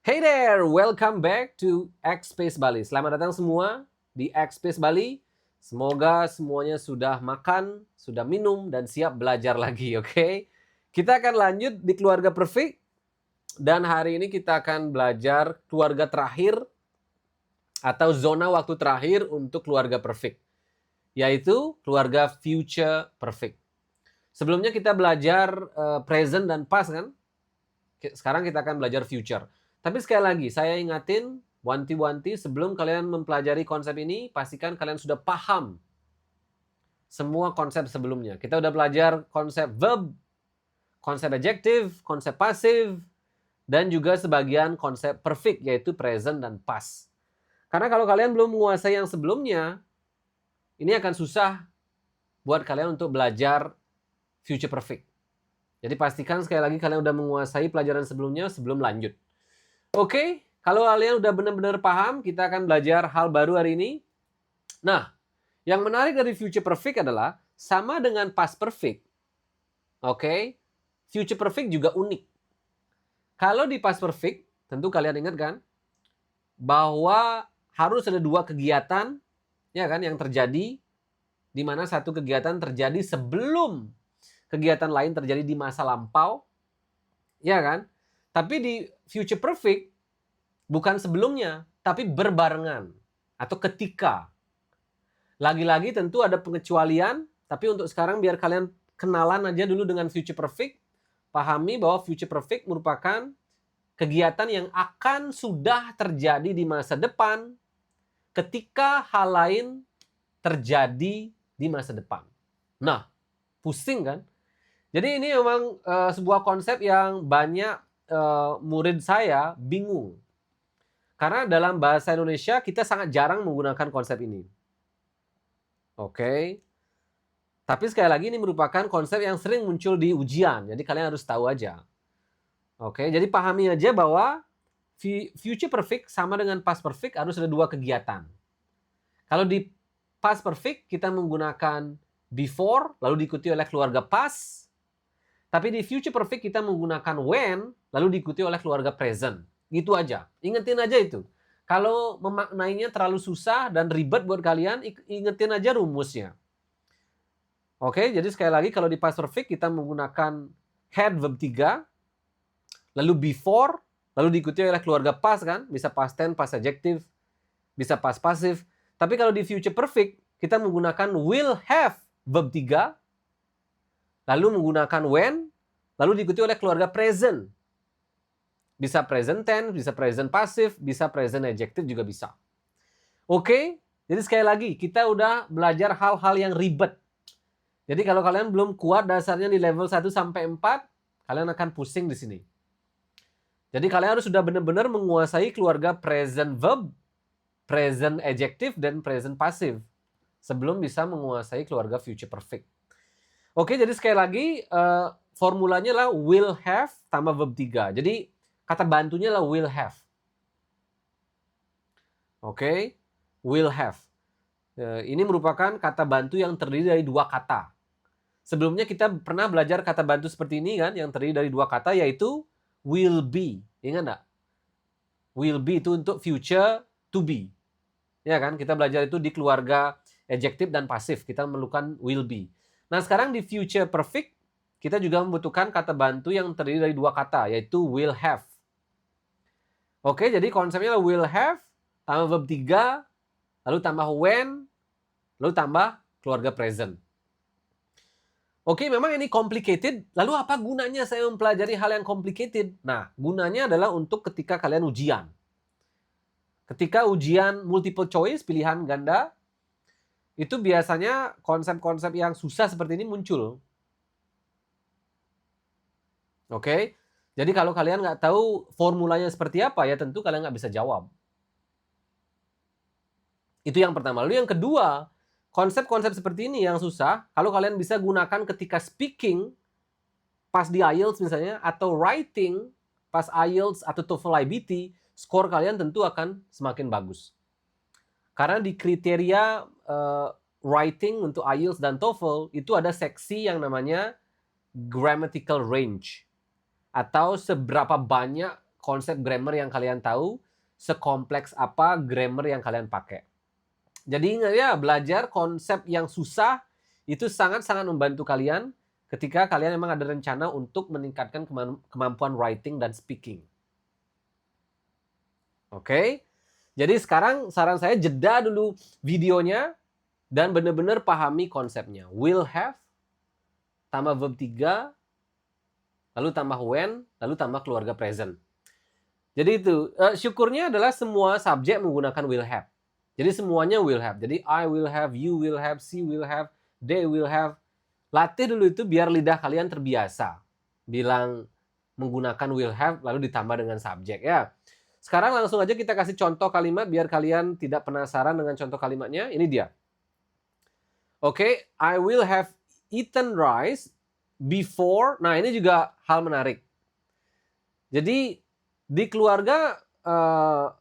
Hey there, welcome back to X Space Bali. Selamat datang semua di X Space Bali. Semoga semuanya sudah makan, sudah minum, dan siap belajar lagi, oke? Kita akan lanjut di keluarga perfect, dan hari ini kita akan belajar keluarga terakhir atau zona waktu terakhir untuk keluarga perfect, yaitu keluarga future perfect. Sebelumnya kita belajar present dan past kan? Sekarang kita akan belajar future. Tapi sekali lagi, saya ingatin, wanti-wanti, sebelum kalian mempelajari konsep ini, pastikan kalian sudah paham semua konsep sebelumnya. Kita udah belajar konsep verb, konsep adjective, konsep passive, dan juga sebagian konsep perfect, yaitu present dan past. Karena kalau kalian belum menguasai yang sebelumnya, ini akan susah buat kalian untuk belajar future perfect. Jadi pastikan sekali lagi kalian udah menguasai pelajaran sebelumnya sebelum lanjut. Oke, kalau kalian udah benar-benar paham, kita akan belajar hal baru hari ini. Nah, yang menarik dari future perfect adalah sama dengan past perfect. Oke, future perfect juga unik. Kalau di past perfect, tentu kalian ingat kan, bahwa harus ada dua kegiatan, ya kan, yang terjadi, di mana satu kegiatan terjadi sebelum kegiatan lain terjadi di masa lampau, ya kan? Tapi di future perfect bukan sebelumnya, tapi berbarengan atau ketika. Lagi-lagi tentu ada pengecualian, tapi untuk sekarang biar kalian kenalan aja dulu dengan future perfect, pahami bahwa future perfect merupakan kegiatan yang akan sudah terjadi di masa depan ketika hal lain terjadi di masa depan. Nah, pusing kan? Jadi ini memang sebuah konsep yang banyak murid saya bingung. Karena dalam bahasa Indonesia kita sangat jarang menggunakan konsep ini. Oke. Tapi sekali lagi ini merupakan konsep yang sering muncul di ujian. Jadi kalian harus tahu aja. Oke, jadi pahami aja bahwa future perfect sama dengan past perfect harus ada dua kegiatan. Kalau di past perfect kita menggunakan before lalu diikuti oleh keluarga past. Tapi di future perfect kita menggunakan when, lalu diikuti oleh keluarga present. Gitu aja. Ingetin aja itu. Kalau memaknainya terlalu susah dan ribet buat kalian, ingetin aja rumusnya. Oke, jadi sekali lagi kalau di past perfect kita menggunakan had verb 3, lalu before, lalu diikuti oleh keluarga past kan, bisa past tense, past adjective, bisa past passive. Tapi kalau di future perfect, kita menggunakan will have verb 3, lalu menggunakan when, lalu diikuti oleh keluarga present. Bisa present tense, bisa present passive, bisa present adjective juga bisa. Oke, jadi sekali lagi kita udah belajar hal-hal yang ribet. Jadi kalau kalian belum kuat dasarnya di level 1 sampai 4, kalian akan pusing di sini. Jadi kalian harus sudah benar-benar menguasai keluarga present verb, present adjective, dan present passive sebelum bisa menguasai keluarga future perfect. Oke, jadi sekali lagi formulanya lah will have tambah verb 3. Jadi kata bantunya lah will have. Oke, will have. Ini merupakan kata bantu yang terdiri dari dua kata. Sebelumnya kita pernah belajar kata bantu seperti ini kan, yang terdiri dari dua kata yaitu will be. Ingat nggak? Will be itu untuk future to be. Ya kan, kita belajar itu di keluarga adjective dan pasif. Kita memerlukan will be. Nah, sekarang di future perfect, kita juga membutuhkan kata bantu yang terdiri dari dua kata, yaitu will have. Oke, jadi konsepnya will have, tambah verb 3, lalu tambah when, lalu tambah keluarga present. Oke, memang ini complicated. Lalu apa gunanya saya mempelajari hal yang complicated? Nah, gunanya adalah untuk ketika kalian ujian. Ketika ujian multiple choice, pilihan ganda, itu biasanya konsep-konsep yang susah seperti ini muncul. Oke, jadi kalau kalian nggak tahu formulanya seperti apa, ya tentu kalian nggak bisa jawab. Itu yang pertama. Lalu yang kedua, konsep-konsep seperti ini yang susah, kalau kalian bisa gunakan ketika speaking, pas di IELTS misalnya, atau writing, pas IELTS atau TOEFL IBT, skor kalian tentu akan semakin bagus. Karena di kriteria writing untuk IELTS dan TOEFL, itu ada seksi yang namanya grammatical range. Atau seberapa banyak konsep grammar yang kalian tahu, sekompleks apa grammar yang kalian pakai. Jadi ingat ya, belajar konsep yang susah itu sangat-sangat membantu kalian ketika kalian memang ada rencana untuk meningkatkan kemampuan writing dan speaking. Oke? Jadi sekarang saran saya jeda dulu videonya dan benar-benar pahami konsepnya. Will have, tambah verb 3, lalu tambah when, lalu tambah keluarga present. Jadi itu, syukurnya adalah semua subjek menggunakan will have. Jadi semuanya will have. Jadi I will have, you will have, she will have, they will have. Latih dulu itu biar lidah kalian terbiasa. Bilang menggunakan will have lalu ditambah dengan subjek ya. Sekarang langsung aja kita kasih contoh kalimat biar kalian tidak penasaran dengan contoh kalimatnya. Ini dia. Oke, I will have eaten rice before. Nah, ini juga hal menarik. Jadi di keluarga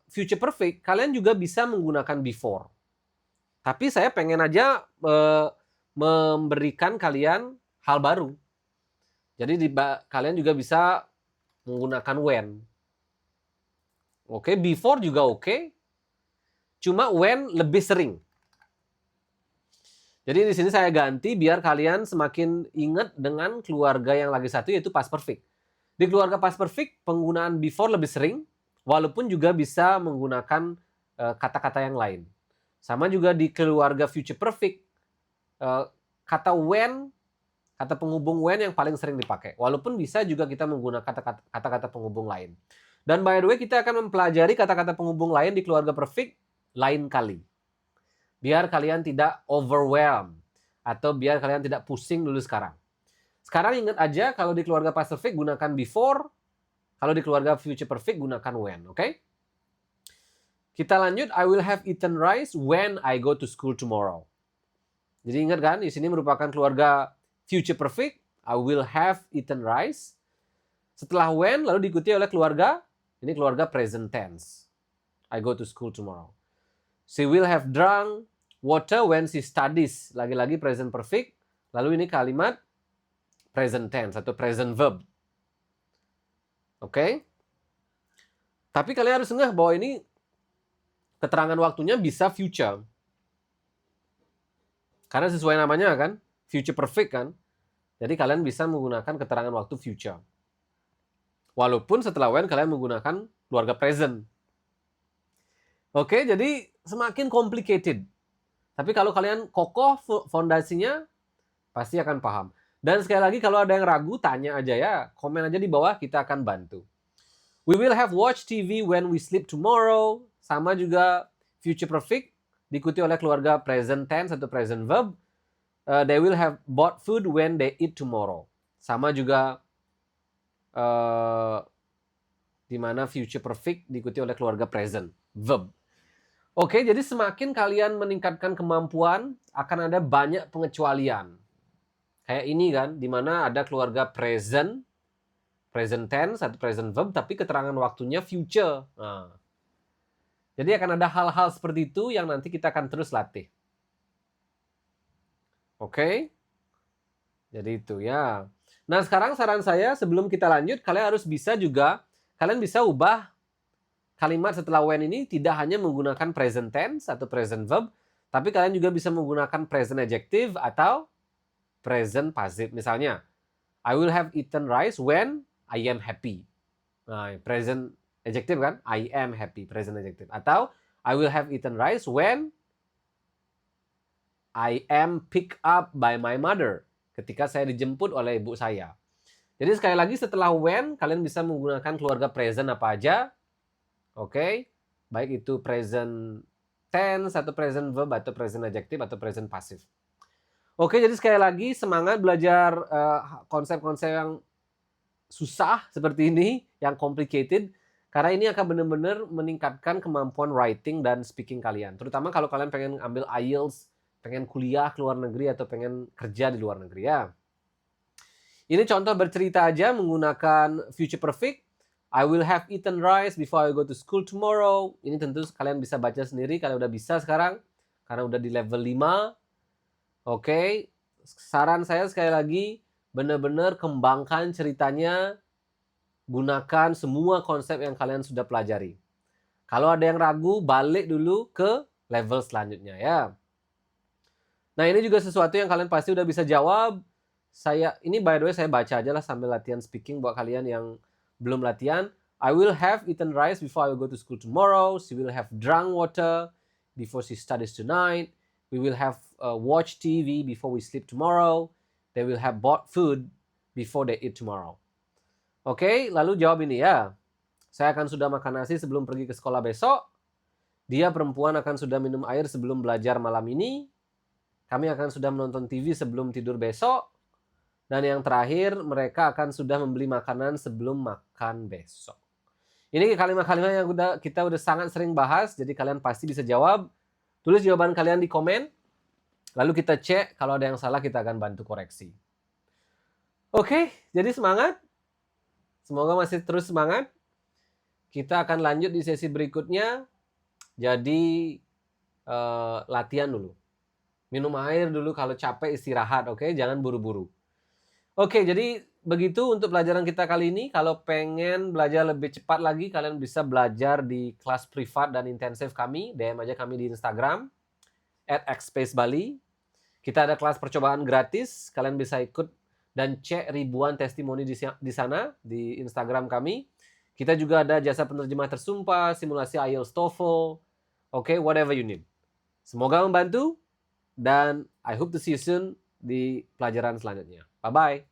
future perfect, kalian juga bisa menggunakan before. Tapi saya pengen aja memberikan kalian hal baru. Jadi kalian juga bisa menggunakan when. Oke, before juga oke. Cuma when lebih sering. Jadi di sini saya ganti biar kalian semakin ingat dengan keluarga yang lagi satu yaitu past perfect. Di keluarga past perfect penggunaan before lebih sering, walaupun juga bisa menggunakan kata-kata yang lain. Sama juga di keluarga future perfect, kata when, kata penghubung when yang paling sering dipakai. Walaupun bisa juga kita menggunakan kata-kata penghubung lain. Dan by the way, kita akan mempelajari kata-kata penghubung lain di keluarga perfect lain kali. Biar kalian tidak overwhelmed atau biar kalian tidak pusing dulu sekarang. Sekarang ingat aja kalau di keluarga past perfect gunakan before, kalau di keluarga future perfect gunakan when, oke? Kita lanjut, I will have eaten rice when I go to school tomorrow. Jadi ingat kan, di sini merupakan keluarga future perfect, I will have eaten rice. Setelah when lalu diikuti oleh keluarga, ini keluarga present tense. I go to school tomorrow. She will have drunk water when she studies. Lagi-lagi present perfect. Lalu ini kalimat present tense atau present verb. Oke? Tapi kalian harus ngeh bahwa ini keterangan waktunya bisa future. Karena sesuai namanya kan, future perfect kan. Jadi kalian bisa menggunakan keterangan waktu future. Walaupun setelah when kalian menggunakan keluarga present. Oke, jadi semakin complicated. Tapi kalau kalian kokoh fondasinya, pasti akan paham. Dan sekali lagi kalau ada yang ragu, tanya aja ya. Komen aja di bawah, kita akan bantu. We will have watch TV when we sleep tomorrow. Sama juga future perfect, diikuti oleh keluarga present tense atau present verb. They will have bought food when they eat tomorrow. Sama juga di mana future perfect diikuti oleh keluarga present verb. Oke, jadi semakin kalian meningkatkan kemampuan, akan ada banyak pengecualian. Kayak ini kan, di mana ada keluarga present tense atau present verb, tapi keterangan waktunya future. Nah, jadi akan ada hal-hal seperti itu yang nanti kita akan terus latih. Oke? Jadi itu ya. Nah, sekarang saran saya sebelum kita lanjut, kalian harus bisa juga, kalian bisa ubah kalimat setelah when ini tidak hanya menggunakan present tense atau present verb, tapi kalian juga bisa menggunakan present adjective atau present passive. Misalnya, I will have eaten rice when I am happy. Nah, present adjective kan? I am happy, present adjective. Atau, I will have eaten rice when I am picked up by my mother. Ketika saya dijemput oleh ibu saya. Jadi sekali lagi setelah when, kalian bisa menggunakan keluarga present apa aja. Oke, baik itu present tense atau present verb atau present adjective atau present passive. Oke, jadi sekali lagi semangat belajar konsep-konsep yang susah seperti ini, yang complicated, karena ini akan benar-benar meningkatkan kemampuan writing dan speaking kalian. Terutama kalau kalian pengen ambil IELTS, pengen kuliah ke luar negeri atau pengen kerja di luar negeri ya. Ini contoh bercerita aja menggunakan future perfect. I will have eaten rice before I go to school tomorrow. Ini tentu kalian bisa baca sendiri, kalian udah bisa sekarang. Karena udah di level 5. Oke, saran saya sekali lagi, benar-benar kembangkan ceritanya. gunakan semua konsep yang kalian sudah pelajari. Kalau ada yang ragu, balik dulu ke level selanjutnya ya. Nah, ini juga sesuatu yang kalian pasti udah bisa jawab. Ini by the way saya baca aja lah sambil latihan speaking buat kalian yang belum latihan. I will have eaten rice before I will go to school tomorrow. She will have drunk water before she studies tonight. We will have watch TV before we sleep tomorrow. They will have bought food before they eat tomorrow. Oke, lalu jawab ini ya. Saya akan sudah makan nasi sebelum pergi ke sekolah besok. Dia perempuan akan sudah minum air sebelum belajar malam ini. Kami akan sudah menonton TV sebelum tidur besok. Dan yang terakhir, mereka akan sudah membeli makanan sebelum makan besok. Ini kalimat-kalimat yang kita udah sangat sering bahas, jadi kalian pasti bisa jawab. Tulis jawaban kalian di komen. Lalu kita cek, kalau ada yang salah kita akan bantu koreksi. Oke, jadi semangat. Semoga masih terus semangat. Kita akan lanjut di sesi berikutnya. Jadi latihan dulu. Minum air dulu, kalau capek istirahat, oke? Jangan buru-buru. Oke, jadi begitu untuk pelajaran kita kali ini. Kalau pengen belajar lebih cepat lagi, kalian bisa belajar di kelas privat dan intensif kami. DM aja kami di Instagram @xspacebali. Kita ada kelas percobaan gratis. Kalian bisa ikut dan cek ribuan testimoni di sana, di Instagram kami. Kita juga ada jasa penerjemah tersumpah, simulasi IELTS, TOEFL, oke, whatever you need. Semoga membantu. Dan I hope to see you soon di pelajaran selanjutnya. Bye-bye.